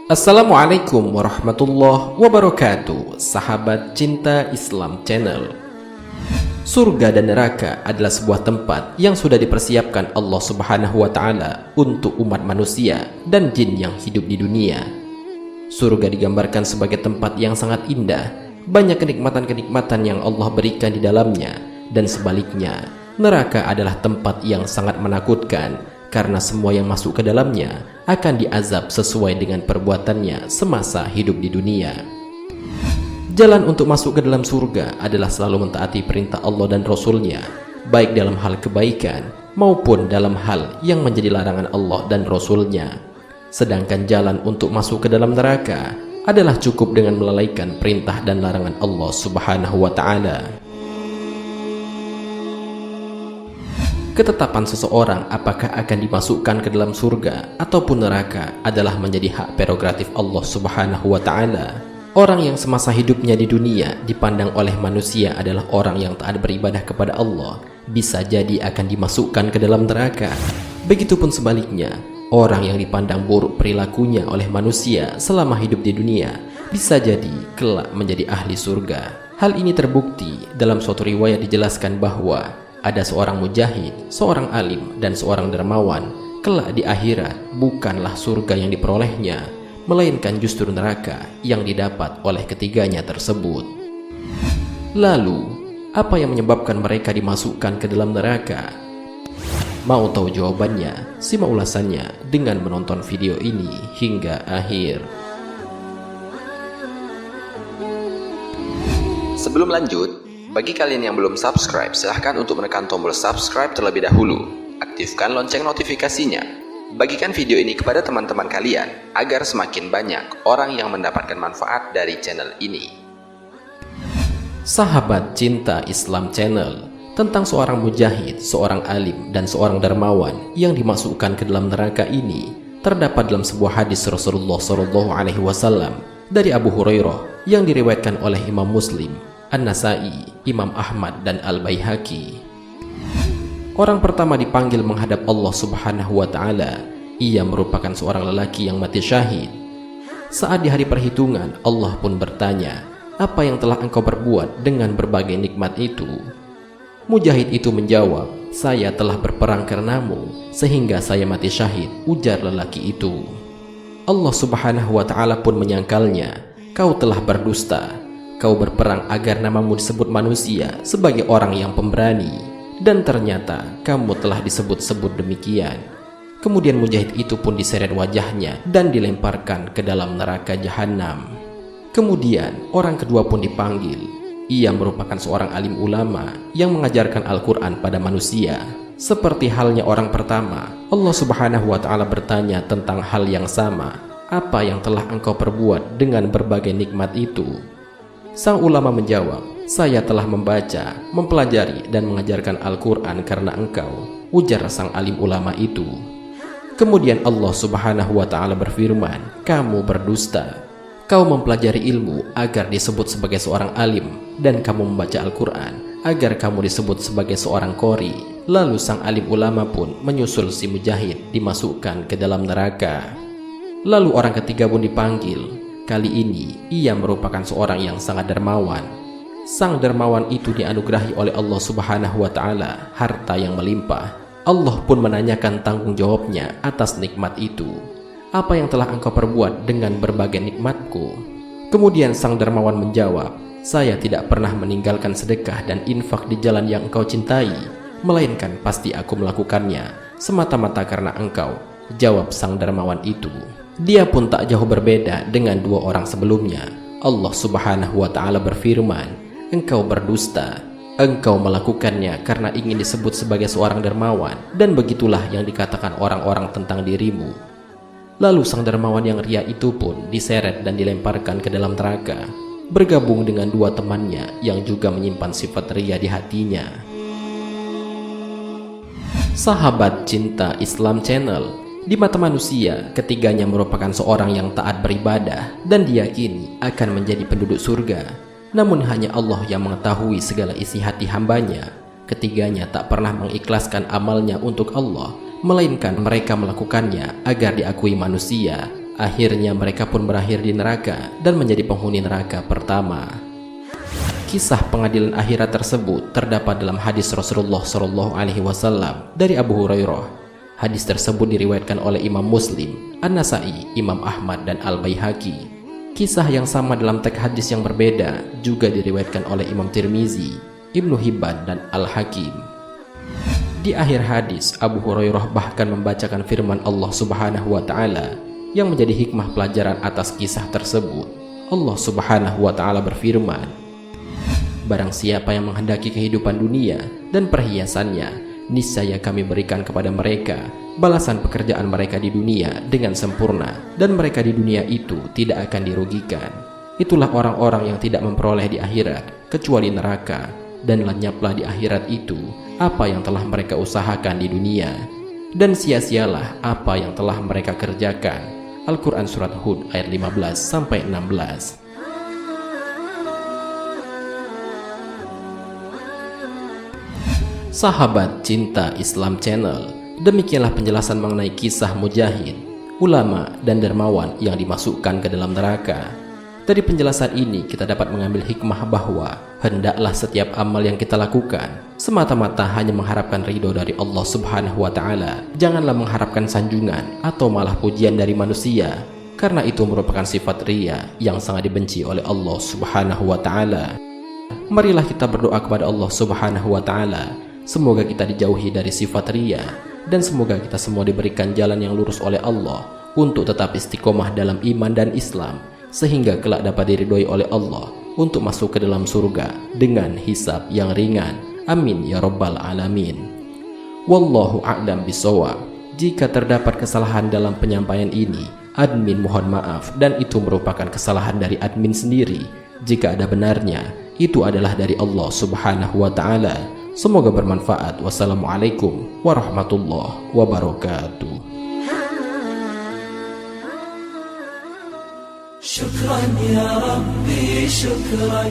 Assalamualaikum warahmatullahi wabarakatuh, sahabat cinta Islam Channel. Surga dan neraka adalah sebuah tempat yang sudah dipersiapkan Allah Subhanahu wa Ta'ala untuk umat manusia dan jin yang hidup di dunia. Surga digambarkan sebagai tempat yang sangat indah, banyak kenikmatan-kenikmatan yang Allah berikan di dalamnya, dan sebaliknya, neraka adalah tempat yang sangat menakutkan karena semua yang masuk ke dalamnya akan diazab sesuai dengan perbuatannya semasa hidup di dunia. Jalan untuk masuk ke dalam surga adalah selalu mentaati perintah Allah dan Rasul-Nya, baik dalam hal kebaikan maupun dalam hal yang menjadi larangan Allah dan Rasul-Nya. Sedangkan jalan untuk masuk ke dalam neraka adalah cukup dengan melalaikan perintah dan larangan Allah Subhanahu wa Ta'ala. Ketetapan seseorang apakah akan dimasukkan ke dalam surga ataupun neraka adalah menjadi hak prerogatif Allah Subhanahu wa Ta'ala. Orang yang semasa hidupnya di dunia dipandang oleh manusia adalah orang yang taat beribadah kepada Allah, bisa jadi akan dimasukkan ke dalam neraka. Begitupun sebaliknya, orang yang dipandang buruk perilakunya oleh manusia selama hidup di dunia bisa jadi kelak menjadi ahli surga. Hal ini terbukti dalam suatu riwayat dijelaskan bahwa ada seorang mujahid, seorang alim, dan seorang dermawan. Kelak di akhirat bukanlah surga yang diperolehnya, melainkan justru neraka yang didapat oleh ketiganya tersebut. Lalu, apa yang menyebabkan mereka dimasukkan ke dalam neraka? Mau tahu jawabannya? Simak ulasannya dengan menonton video ini hingga akhir. Sebelum lanjut, bagi kalian yang belum subscribe, silahkan untuk menekan tombol subscribe terlebih dahulu. Aktifkan lonceng notifikasinya. Bagikan video ini kepada teman-teman kalian, agar semakin banyak orang yang mendapatkan manfaat dari channel ini. Sahabat cinta Islam Channel, tentang seorang mujahid, seorang alim, dan seorang dermawan yang dimasukkan ke dalam neraka ini, terdapat dalam sebuah hadis Rasulullah SAW dari Abu Hurairah yang diriwayatkan oleh Imam Muslim, An-Nasai, Imam Ahmad, dan Al-Baihaqi. Orang pertama dipanggil menghadap Allah Subhanahu wa Ta'ala. Ia merupakan seorang lelaki yang mati syahid. Saat di hari perhitungan, Allah pun bertanya, "Apa yang telah engkau berbuat dengan berbagai nikmat itu?" Mujahid itu menjawab, "Saya telah berperang karenamu sehingga saya mati syahid," ujar lelaki itu. Allah Subhanahu wa Ta'ala pun menyangkalnya, "Kau telah berdusta. Kau berperang agar namamu disebut manusia sebagai orang yang pemberani, dan ternyata kamu telah disebut-sebut demikian." Kemudian mujahid itu pun diseret wajahnya dan dilemparkan ke dalam neraka jahanam. Kemudian orang kedua pun dipanggil. Ia merupakan seorang alim ulama yang mengajarkan Al-Quran pada manusia. Seperti halnya orang pertama, Allah Subhanahu wa Ta'ala bertanya tentang hal yang sama, "Apa yang telah engkau perbuat dengan berbagai nikmat itu?" Sang ulama menjawab, "Saya telah membaca, mempelajari, dan mengajarkan Al-Quran karena engkau," ujar sang alim ulama itu. Kemudian Allah Subhanahu wa Ta'ala berfirman, "Kamu berdusta. Kau mempelajari ilmu agar disebut sebagai seorang alim, dan kamu membaca Al-Quran agar kamu disebut sebagai seorang qori." Lalu sang alim ulama pun menyusul si mujahid dimasukkan ke dalam neraka. Lalu orang ketiga pun dipanggil. Kali ini ia merupakan seorang yang sangat dermawan. Sang dermawan itu dianugerahi oleh Allah Subhanahu wa Ta'ala harta yang melimpah. Allah pun menanyakan tanggung jawabnya atas nikmat itu. "Apa yang telah engkau perbuat dengan berbagai nikmatku?" Kemudian sang dermawan menjawab, "Saya tidak pernah meninggalkan sedekah dan infak di jalan yang engkau cintai, melainkan pasti aku melakukannya semata-mata karena engkau," jawab sang dermawan itu. Dia pun tak jauh berbeda dengan dua orang sebelumnya. Allah Subhanahu wa Ta'ala berfirman, "Engkau berdusta. Engkau melakukannya karena ingin disebut sebagai seorang dermawan, dan begitulah yang dikatakan orang-orang tentang dirimu." Lalu sang dermawan yang ria itu pun diseret dan dilemparkan ke dalam neraka, bergabung dengan dua temannya yang juga menyimpan sifat ria di hatinya. Sahabat cinta Islam Channel, di mata manusia, ketiganya merupakan seorang yang taat beribadah dan diyakini akan menjadi penduduk surga. Namun hanya Allah yang mengetahui segala isi hati hambanya. Ketiganya tak pernah mengikhlaskan amalnya untuk Allah melainkan mereka melakukannya agar diakui manusia. Akhirnya mereka pun berakhir di neraka dan menjadi penghuni neraka pertama. Kisah pengadilan akhirat tersebut terdapat dalam hadis Rasulullah SAW dari Abu Hurairah. Hadis tersebut diriwayatkan oleh Imam Muslim, An-Nasai, Imam Ahmad, dan Al-Baihaqi. Kisah yang sama dalam teks hadis yang berbeda juga diriwayatkan oleh Imam Tirmizi, Ibnu Hibban, dan Al-Hakim. Di akhir hadis, Abu Hurairah bahkan membacakan firman Allah Subhanahu wa Ta'ala yang menjadi hikmah pelajaran atas kisah tersebut. Allah Subhanahu wa Ta'ala berfirman, "Barang siapa yang menghendaki kehidupan dunia dan perhiasannya, niscaya kami berikan kepada mereka balasan pekerjaan mereka di dunia dengan sempurna, dan mereka di dunia itu tidak akan dirugikan. Itulah orang-orang yang tidak memperoleh di akhirat kecuali neraka, dan lenyaplah di akhirat itu apa yang telah mereka usahakan di dunia, dan sia-sialah apa yang telah mereka kerjakan." Al-Quran Surat Hud ayat 15-16. Sahabat Cinta Islam Channel, demikianlah penjelasan mengenai kisah mujahid, ulama, dan dermawan yang dimasukkan ke dalam neraka. Dari penjelasan ini kita dapat mengambil hikmah bahwa hendaklah setiap amal yang kita lakukan semata-mata hanya mengharapkan ridho dari Allah Subhanahu wa Ta'ala. Janganlah mengharapkan sanjungan atau malah pujian dari manusia, karena itu merupakan sifat riya yang sangat dibenci oleh Allah Subhanahu wa Ta'ala. Marilah kita berdoa kepada Allah Subhanahu wa Ta'ala, semoga kita dijauhi dari sifat riya, dan semoga kita semua diberikan jalan yang lurus oleh Allah untuk tetap istiqomah dalam iman dan Islam, sehingga kelak dapat diridhoi oleh Allah untuk masuk ke dalam surga dengan hisab yang ringan. Amin ya rabbal alamin. Wallahu a'lam bishawab. Jika terdapat kesalahan dalam penyampaian ini, admin mohon maaf, dan itu merupakan kesalahan dari admin sendiri. Jika ada benarnya, itu adalah dari Allah Subhanahu wa Ta'ala. Semoga bermanfaat. Wassalamualaikum warahmatullahi wabarakatuh. شكرا يا ربي شكرا